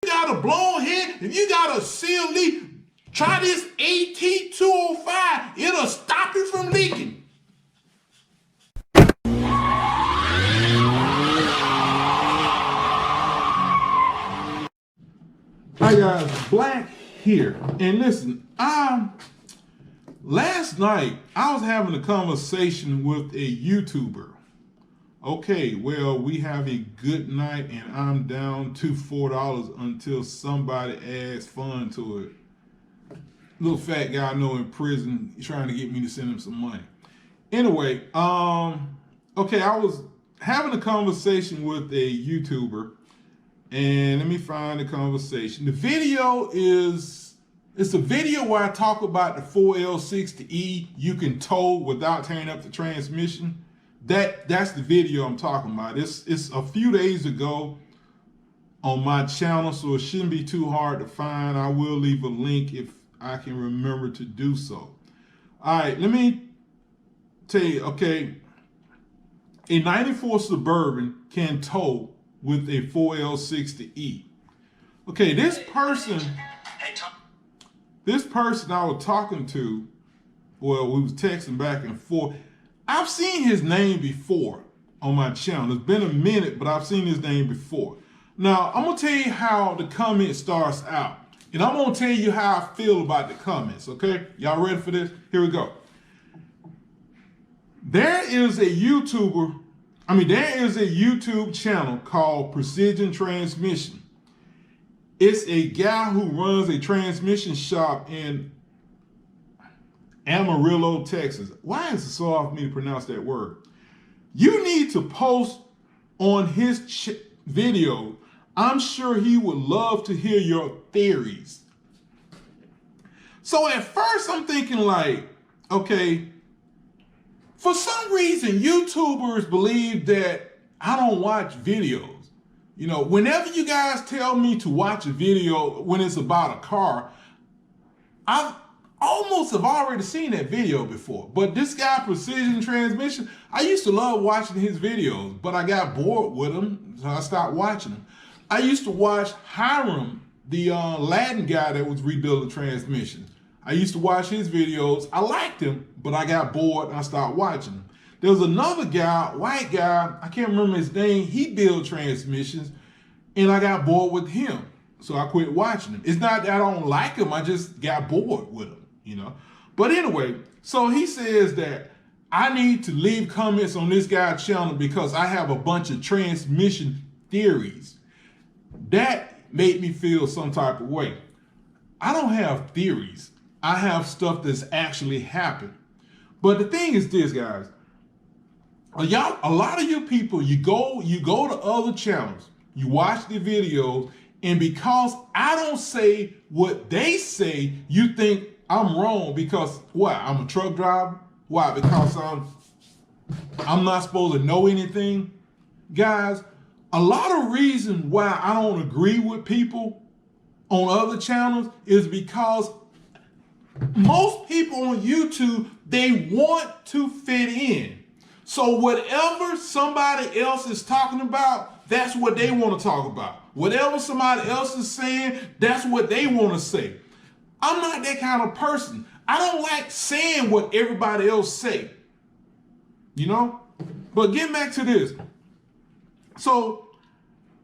you got a blown head, if you got a seal leak, try this AT205. It'll stop you from leaking. Hi guys, Black here. And listen, last night I was having a conversation with a YouTuber. Okay, well, we have a good night and I'm down to $4 until somebody adds fun to it. Little fat guy I know in prison trying to get me to send him some money. Anyway, okay, I was having a conversation with a YouTuber, and let me find the conversation. The video it's a video where I talk about the 4L60E you can tow without tearing up the transmission. That's the video I'm talking about. It's a few days ago on my channel, so it shouldn't be too hard to find. I will leave a link if I can remember to do so. All right, let me tell you, okay, a 94 Suburban can tow with a 4L60E. Okay, this person I was talking to, well, we was texting back and forth. I've seen his name before on my channel. It's been a minute, but I've seen his name before. Now, I'm gonna tell you how the comment starts out. And I'm gonna tell you how I feel about the comments, okay? Y'all ready for this? Here we go. There is a YouTube channel called Precision Transmission. It's a guy who runs a transmission shop in Amarillo, Texas. Why is it so hard for me to pronounce that word? You need to post on his video. I'm sure he would love to hear your theories. So at first I'm thinking like, okay, for some reason YouTubers believe that I don't watch videos. You know, whenever you guys tell me to watch a video when it's about a car, I've almost have already seen that video before. But this guy, Precision Transmission, I used to love watching his videos, but I got bored with him, so I stopped watching them. I used to watch Hiram, the Latin guy that was rebuilding transmissions. I used to watch his videos. I liked him, but I got bored and I stopped watching him. There was another guy, white guy, I can't remember his name. He built transmissions and I got bored with him. So I quit watching him. It's not that I don't like him, I just got bored with him, you know? But anyway, so he says that I need to leave comments on this guy's channel because I have a bunch of transmission theories. That made me feel some type of way. I don't have theories. I have stuff that's actually happened. But the thing is this, guys. A lot of you people, you go to other channels, you watch the videos, and because I don't say what they say, you think I'm wrong because what? I'm a truck driver? Why? Because I'm not supposed to know anything? Guys, a lot of reason why I don't agree with people on other channels is because most people on YouTube, they want to fit in. So whatever somebody else is talking about, that's what they want to talk about. Whatever somebody else is saying, that's what they want to say. I'm not that kind of person. I don't like saying what everybody else say, you know? But getting back to this. So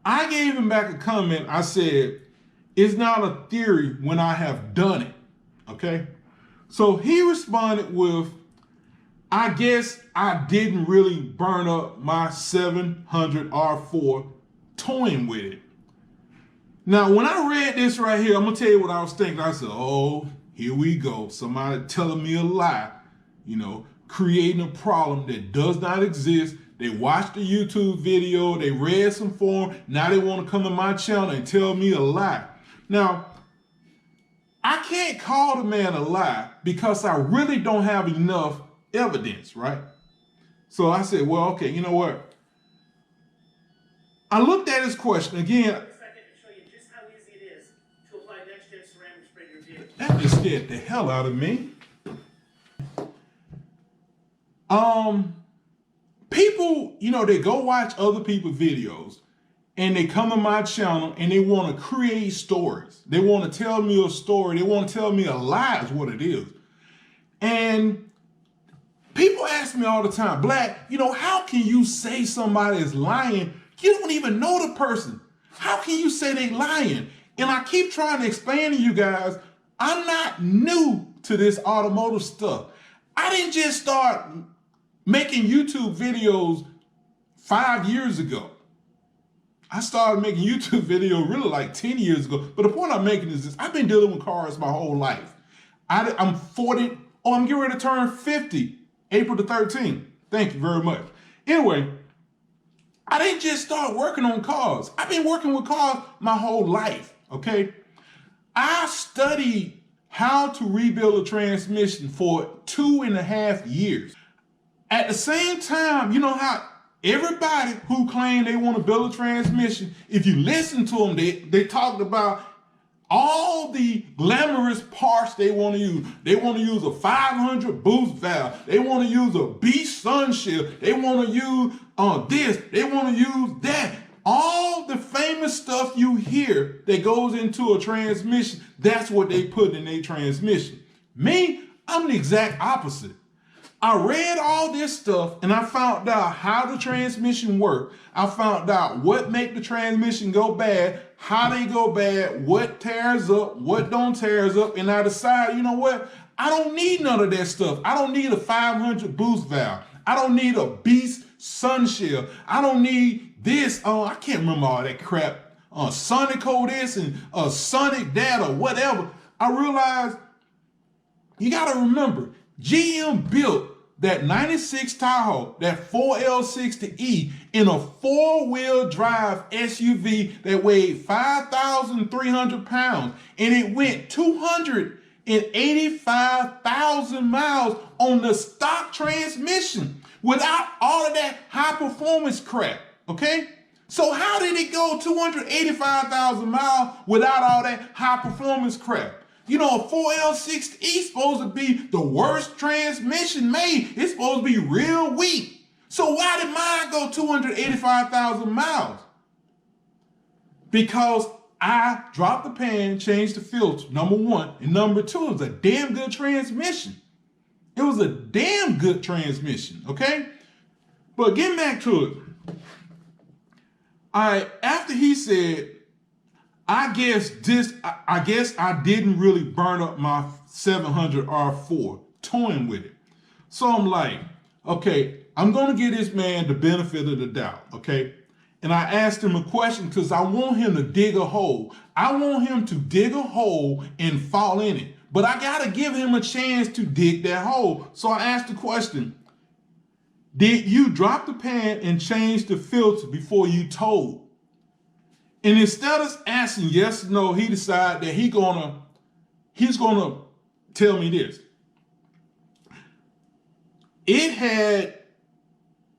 I gave him back a comment. I said, it's not a theory when I have done it, okay? So he responded with, I guess I didn't really burn up my 700 R4 towing with it. Now, when I read this right here, I'm gonna tell you what I was thinking. I said, oh, here we go. Somebody telling me a lie, you know, creating a problem that does not exist. They watched the YouTube video, they read some form, now they want to come to my channel and tell me a lie. Now, I can't call the man a lie because I really don't have enough evidence, right? So I said, well, okay, you know what? I looked at his question again. That just scared the hell out of me. People, you know, they go watch other people's videos and they come to my channel and they want to create stories. They want to tell me a story. They want to tell me a lie is what it is. And people ask me all the time, Black, how can you say somebody is lying? You don't even know the person. How can you say they lying? And I keep trying to explain to you guys, I'm not new to this automotive stuff. I didn't just start making YouTube videos 5 years ago. I started making YouTube videos really like 10 years ago. But the point I'm making is this: I've been dealing with cars my whole life. I'm 40. Oh, I'm getting ready to turn 50, April the 13th. Thank you very much. Anyway, I didn't just start working on cars. I've been working with cars my whole life, okay? I studied how to rebuild a transmission for 2.5 years. At the same time, you know how everybody who claim they want to build a transmission, if you listen to them, they talked about all the glamorous parts they want to use. They want to use a 500 boost valve. They want to use a Beast sun shield. They want to use this. They want to use that. All the famous stuff you hear that goes into a transmission, that's what they put in their transmission. Me, I'm the exact opposite. I read all this stuff and I found out how the transmission works. I found out what make the transmission go bad, how they go bad, what tears up, what don't tears up, and I decided, you know what? I don't need none of that stuff. I don't need a 500 boost valve. I don't need a Beast sun shield. I don't need this. I can't remember all that crap. Sonico this and Sonic that or whatever. I realized you got to remember, GM built that 96 Tahoe, that 4L60E, in a 4-wheel drive SUV that weighed 5,300 pounds, and it went 285,000 miles on the stock transmission without all of that high performance crap, okay? So how did it go 285,000 miles without all that high performance crap? A 4L60E is supposed to be the worst transmission made. It's supposed to be real weak. So why did mine go 285,000 miles? Because I dropped the pan, changed the filter, number one. And number two, it was a damn good transmission. It was a damn good transmission, okay? But getting back to it, after he said, I guess I didn't really burn up my 700 R4 toying with it. So I'm like, okay, I'm going to give this man the benefit of the doubt, okay? And I asked him a question because I want him to dig a hole. I want him to dig a hole and fall in it. But I got to give him a chance to dig that hole. So I asked the question, did you drop the pan and change the filter before you towed? And instead of asking yes or no, he decided that he's gonna tell me this. It had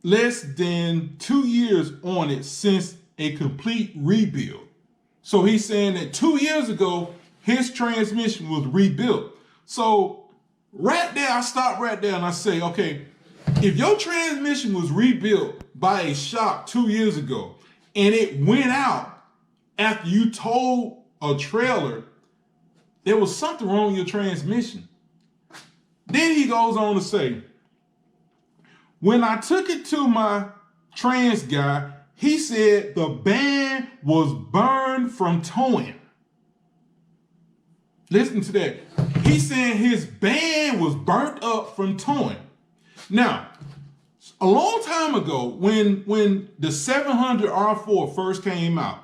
less than 2 years on it since a complete rebuild. So he's saying that 2 years ago, his transmission was rebuilt. So right there, I stop right there and I say, okay, if your transmission was rebuilt by a shop 2 years ago and it went out after you towed a trailer, there was something wrong with your transmission. Then he goes on to say, when I took it to my trans guy, he said the band was burned from towing. Listen to that. He said his band was burnt up from towing. Now, a long time ago, when the 700 R4 first came out,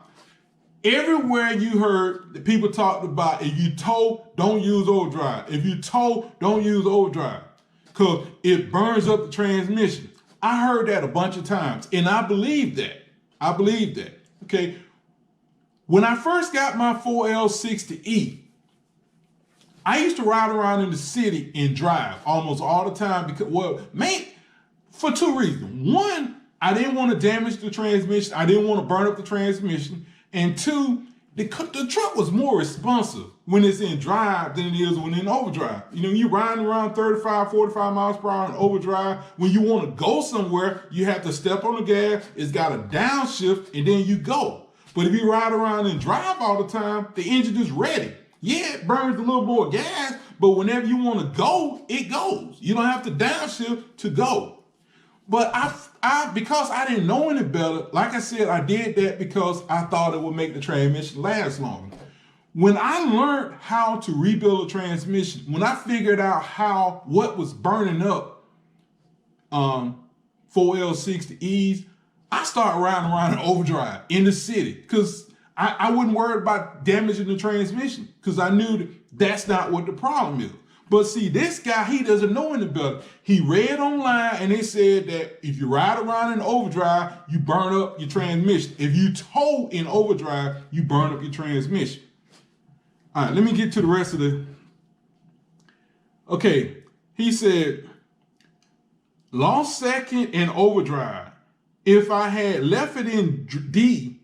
everywhere you heard the people talked about, if you tow, don't use overdrive. If you tow, don't use overdrive because it burns up the transmission. I heard that a bunch of times and I believe that. Okay. When I first got my 4L60E, I used to ride around in the city and drive almost all the time because, for two reasons. One, I didn't want to damage the transmission. I didn't want to burn up the transmission. And two, the truck was more responsive when it's in drive than it is when it's in overdrive. You know, you're riding around 35, 45 miles per hour in overdrive. When you want to go somewhere, you have to step on the gas. It's got a downshift, and then you go. But if you ride around and drive all the time, the engine is ready. Yeah, it burns a little more gas, but whenever you want to go, it goes. You don't have to downshift to go. But because I didn't know any better, like I said, I did that because I thought it would make the transmission last longer. When I learned how to rebuild a transmission, when I figured out what was burning up 4L60Es, I started riding around in overdrive in the city because I wasn't worried about damaging the transmission because I knew that's not what the problem is. But see, this guy, he doesn't know any better. He read online and they said that if you ride around in overdrive, you burn up your transmission. If you tow in overdrive, you burn up your transmission. All right, let me get to the rest of the. Okay, he said, lost second in overdrive. If I had left it in D,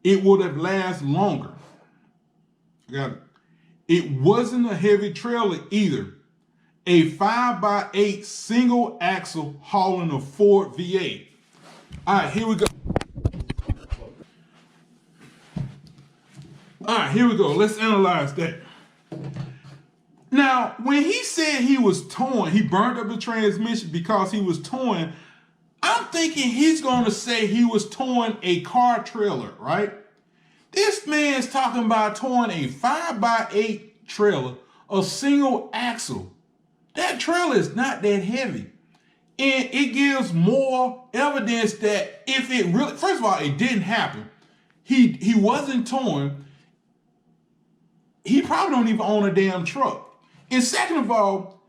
it would have lasted longer. Got it. It wasn't a heavy trailer either. A 5x8 single axle hauling a Ford V8. All right, here we go. All right, here we go. Let's analyze that. Now, when he said he was towing, he burned up the transmission because he was towing, I'm thinking he's going to say he was towing a car trailer, right? This man's talking about towing a 5x8 trailer, a single axle. That trailer is not that heavy. And it gives more evidence that if it really, first of all, it didn't happen. He wasn't towing. He probably don't even own a damn truck. And second of all,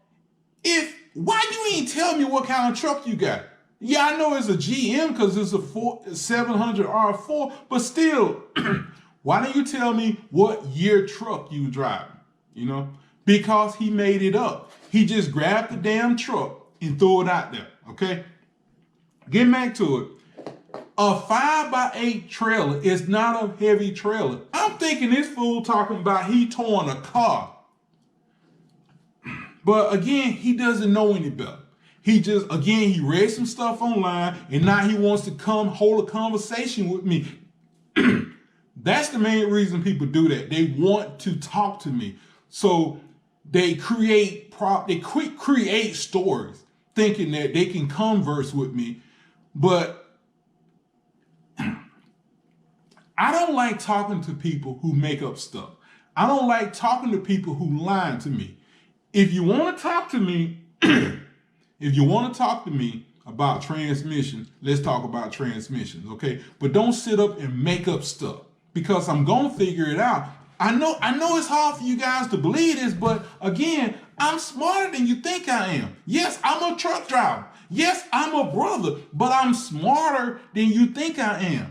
why you ain't tell me what kind of truck you got? Yeah, I know it's a GM because it's a 700 R4, but still, why don't you tell me what year truck you driving? You know, because he made it up. He just grabbed the damn truck and threw it out there. Okay, getting back to it. A 5x8 trailer is not a heavy trailer. I'm thinking this fool talking about he towing a car. But again, he doesn't know any better. He read some stuff online and now he wants to come hold a conversation with me. That's the main reason people do that. They want to talk to me. So they create stories thinking that they can converse with me. But I don't like talking to people who make up stuff. I don't like talking to people who lie to me. If you want to talk to me, about transmission, let's talk about transmissions, okay? But don't sit up and make up stuff because I'm gonna figure it out. I know it's hard for you guys to believe this, but again, I'm smarter than you think I am. Yes, I'm a truck driver. Yes, I'm a brother, but I'm smarter than you think I am.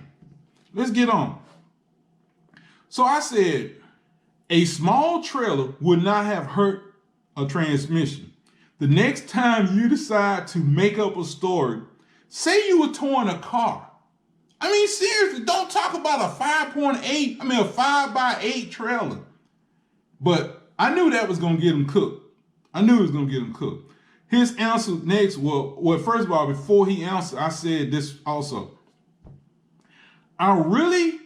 Let's get on. So I said, a small trailer would not have hurt a transmission. The next time you decide to make up a story, say you were towing a car. I mean, seriously, don't talk about a 5x8 trailer. But I knew that was going to get him cooked. His answer next, well, first of all, before he answered, I said this also. I really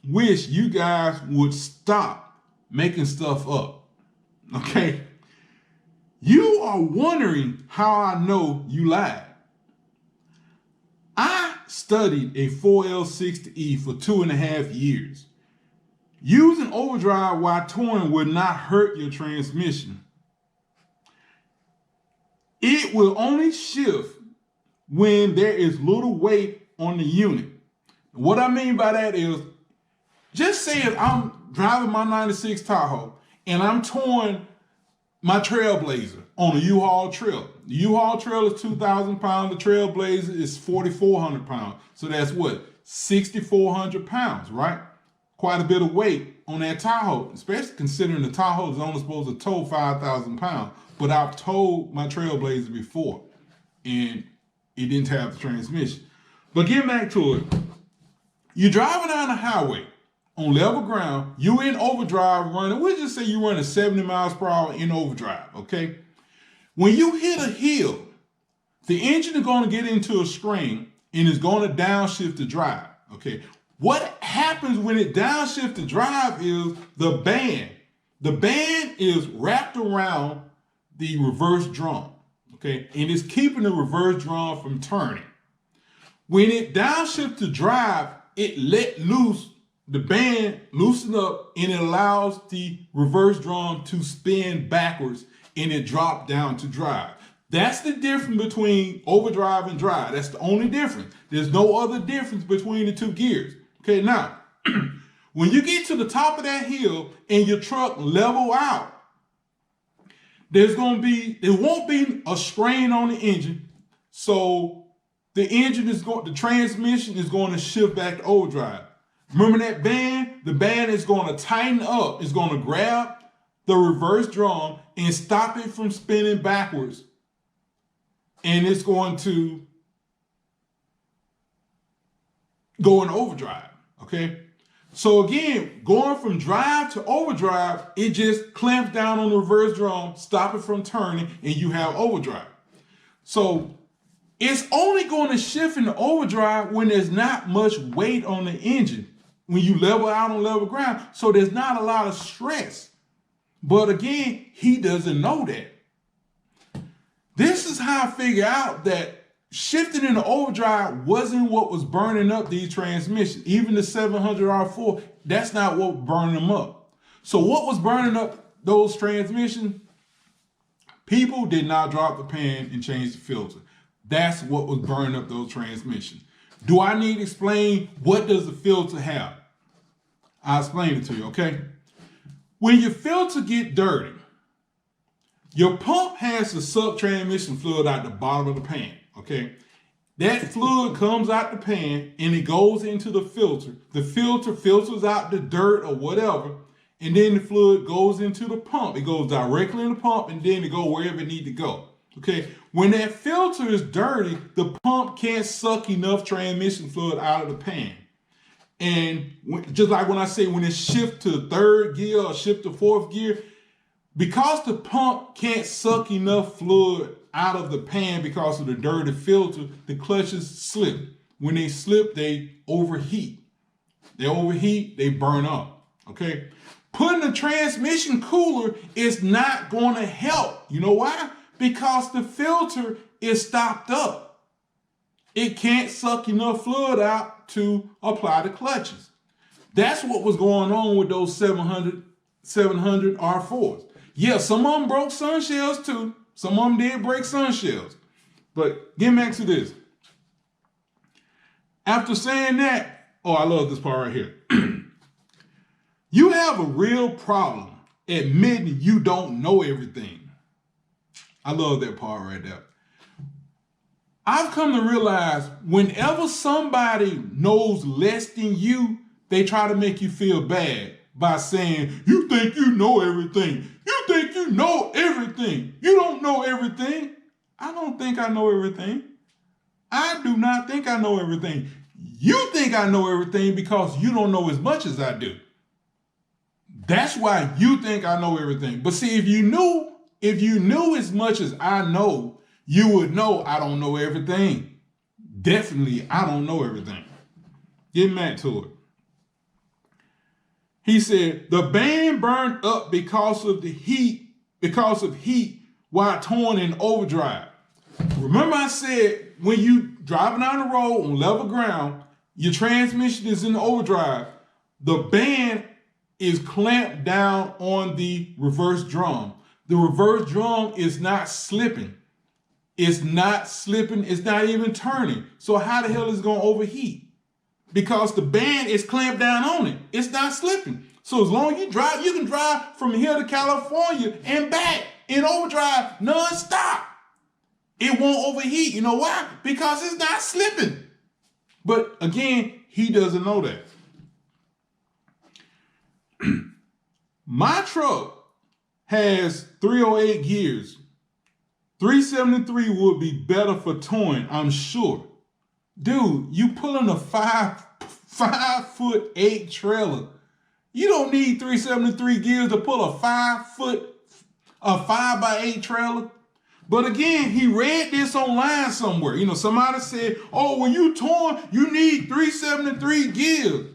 wish you guys would stop making stuff up, okay? You are wondering how I know you lied. I studied a 4L60E for 2.5 years. Using overdrive while towing will not hurt your transmission. It will only shift when there is little weight on the unit. What I mean by that is, just say if I'm driving my 96 Tahoe and I'm towing my Trailblazer on a U-Haul trailer. The U-Haul trailer is 2,000 pounds. The Trailblazer is 4,400 pounds. So that's what? 6,400 pounds, right? Quite a bit of weight on that Tahoe, especially considering the Tahoe is only supposed to tow 5,000 pounds. But I've towed my Trailblazer before and it didn't have the transmission. But getting back to it, you're driving down the highway, on level ground, you in overdrive running, we'll just say you're running 70 miles per hour in overdrive, okay? When you hit a hill, the engine is going to get into a strain and is going to downshift the drive, okay? What happens when it downshifts the drive is the band. The band is wrapped around the reverse drum, okay? And it's keeping the reverse drum from turning. When it downshifts the drive, it let loose, the band loosen up, and it allows the reverse drum to spin backwards and it drops down to drive. That's the difference between overdrive and drive. That's the only difference. There's no other difference between the two gears. Okay, now, when you get to the top of that hill and your truck level out, there won't be a strain on the engine. So the transmission is going to shift back to overdrive. Remember that band? The band is going to tighten up. It's going to grab the reverse drum and stop it from spinning backwards. And it's going to go in overdrive, okay? So again, going from drive to overdrive, it just clamps down on the reverse drum, stop it from turning, and you have overdrive. So it's only going to shift into overdrive when there's not much weight on the engine, when you level out on level ground, so there's not a lot of stress. But again, he doesn't know that. This is how I figure out that shifting into overdrive wasn't what was burning up these transmissions. Even the 700R4, that's not what was burning them up. So what was burning up those transmissions? People did not drop the pan and change the filter. That's what was burning up those transmissions. Do I need to explain what does the filter have? I'll explain it to you, okay? When your filter get dirty, your pump has to suck transmission fluid out the bottom of the pan, okay? That fluid comes out the pan and it goes into the filter. The filter filters out the dirt or whatever, and then the fluid goes into the pump. It goes directly in the pump and then it goes wherever it needs to go, okay? When that filter is dirty, the pump can't suck enough transmission fluid out of the pan. And just like when I say when it shifts to third gear or shift to fourth gear, because the pump can't suck enough fluid out of the pan because of the dirty filter, the clutches slip. When they slip, they overheat. They burn up, okay? Putting the transmission cooler is not going to help. You know why? Because the filter is stopped up. It can't suck enough fluid out to apply the clutches. That's what was going on with those 700 R4s. Yeah, some of them broke sun shells too. Some of them did break sun shells. But getting back to this. After saying that, oh, I love this part right here. You have a real problem admitting you don't know everything. I love that part right there. I've come to realize whenever somebody knows less than you, they try to make you feel bad by saying, you think you know everything. You think you know everything. You don't know everything. I don't think I know everything. I do not think I know everything. You think I know everything because you don't know as much as I do. That's why you think I know everything. But see, if you knew as much as I know, you would know I don't know everything. Definitely, I don't know everything. Get back to it. He said, the band burned up because of heat while towing in overdrive. Remember I said, when you driving down the road on level ground, your transmission is in overdrive. The band is clamped down on the reverse drum. The reverse drum is not slipping. It's not slipping. It's not even turning. So how the hell is it going to overheat? Because the band is clamped down on it. It's not slipping. So as long as you drive, you can drive from here to California and back in overdrive nonstop. It won't overheat. You know why? Because it's not slipping. But again, he doesn't know that. My truck has 308 gears. 373 would be better for towing, I'm sure. Dude, you pulling a 5'8" trailer You don't need 373 gears to pull a 5x8 trailer. But again, he read this online somewhere. You know, somebody said, oh, when you towing, you need 373 gears.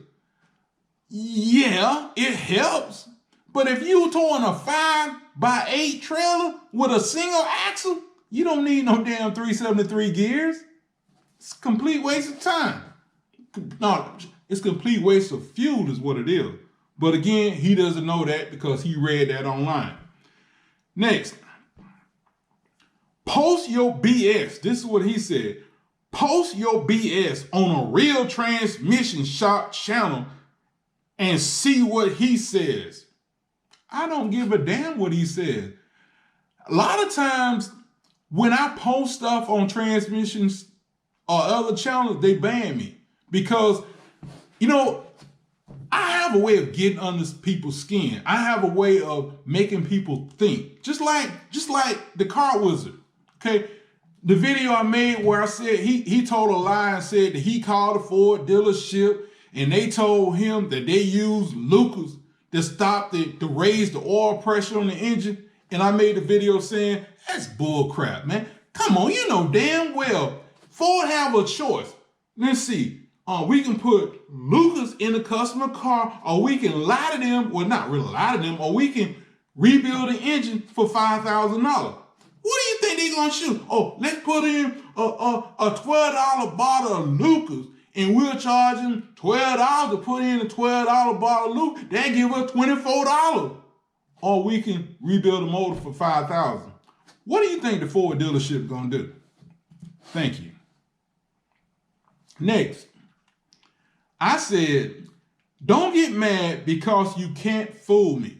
Yeah, it helps. But if you towing a 5x8 trailer with a single axle, you don't need no damn 373 gears. It's a complete waste of time. No, it's a complete waste of fuel is what it is. But again, he doesn't know that because he read that online. Next, post your BS. This is what he said. Post your BS on a Real Transmission Shop channel and see what he says. I don't give a damn what he says. A lot of times when I post stuff on transmissions or other channels, they ban me because, you know, I have a way of getting under people's skin. I have a way of making people think. Just like the Car Wizard. Okay. The video I made where I said he told a lie and said that he called a Ford dealership and they told him that they used Lucas to stop to raise the oil pressure on the engine. And I made a video saying, that's bull crap, man. Come on, you know damn well Ford have a choice. Let's see. We can put Lucas in the customer car, or we can lie to them, well, not really lie to them, or we can rebuild the engine for $5,000. What do you think they're gonna shoot? Oh, let's put in a $12 bottle of Lucas, and we'll charge them $12 to put in a $12 bottle of Lucas. That give us $24. Or we can rebuild the motor for $5,000. What do you think the Ford dealership gonna do? Thank you. Next. I said, don't get mad because you can't fool me.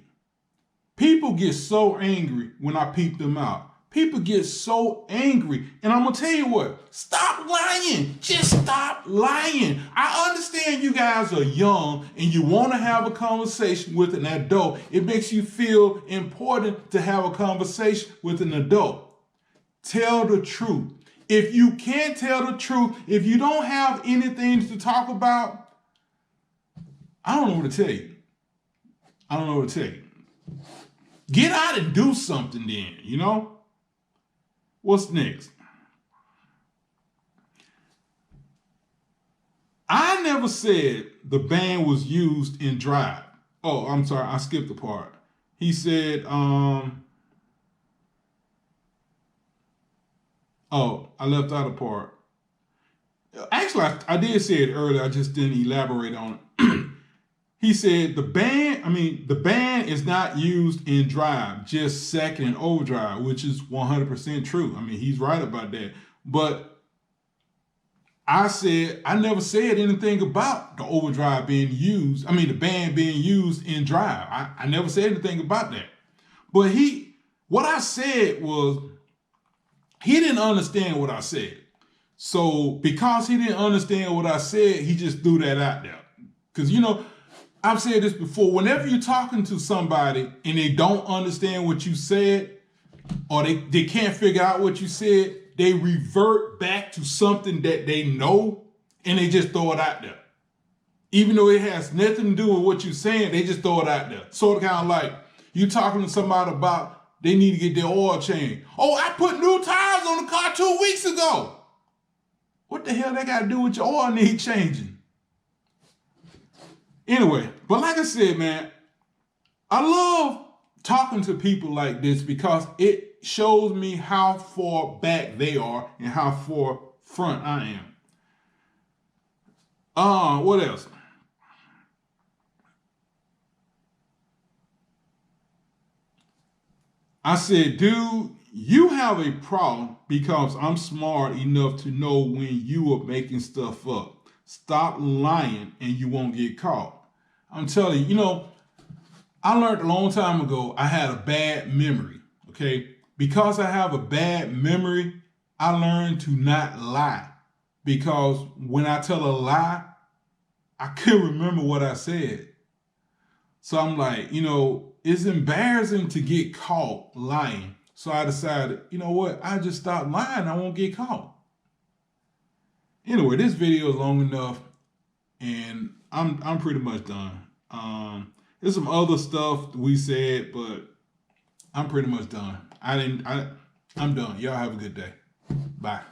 People get so angry when I peep them out. People get so angry. And I'm going to tell you what, stop lying. Just stop lying. I understand you guys are young and you want to have a conversation with an adult. It makes you feel important to have a conversation with an adult. Tell the truth. If you can't tell the truth, if you don't have anything to talk about, I don't know what to tell you. I don't know what to tell you. Get out and do something then, you know? What's next? I never said the ban was used in Drive. Oh, I'm sorry, I skipped a part. He said, oh, I left out a part. Actually, I did say it earlier, I just didn't elaborate on it. He said the ban is not used in Drive, just second and overdrive, which is 100% true. I mean, he's right about that. But I never said anything about the overdrive being used. I mean, the ban being used in Drive. I never said anything about that. But what I said was, he didn't understand what I said. So because he didn't understand what I said, he just threw that out there. Because, you know, I've said this before, whenever you're talking to somebody and they don't understand what you said, or they can't figure out what you said, they revert back to something that they know and they just throw it out there. Even though it has nothing to do with what you're saying, they just throw it out there. Sort of kind of like you talking to somebody about they need to get their oil changed. Oh, I put new tires on the car 2 weeks ago. What the hell that got to do with your oil need changing? Anyway, but like I said, man, I love talking to people like this because it shows me how far back they are and how far front I am. What else? I said, dude, you have a problem because I'm smart enough to know when you are making stuff up. Stop lying and you won't get caught. I'm telling you, you know, I learned a long time ago I had a bad memory, okay? Because I have a bad memory, I learned to not lie. Because when I tell a lie, I couldn't remember what I said. So I'm like, you know, it's embarrassing to get caught lying. So I decided, you know what, I just stop lying, I won't get caught. Anyway, this video is long enough and I'm pretty much done. There's some other stuff we said, but I'm pretty much done. I'm done. Y'all have a good day. Bye.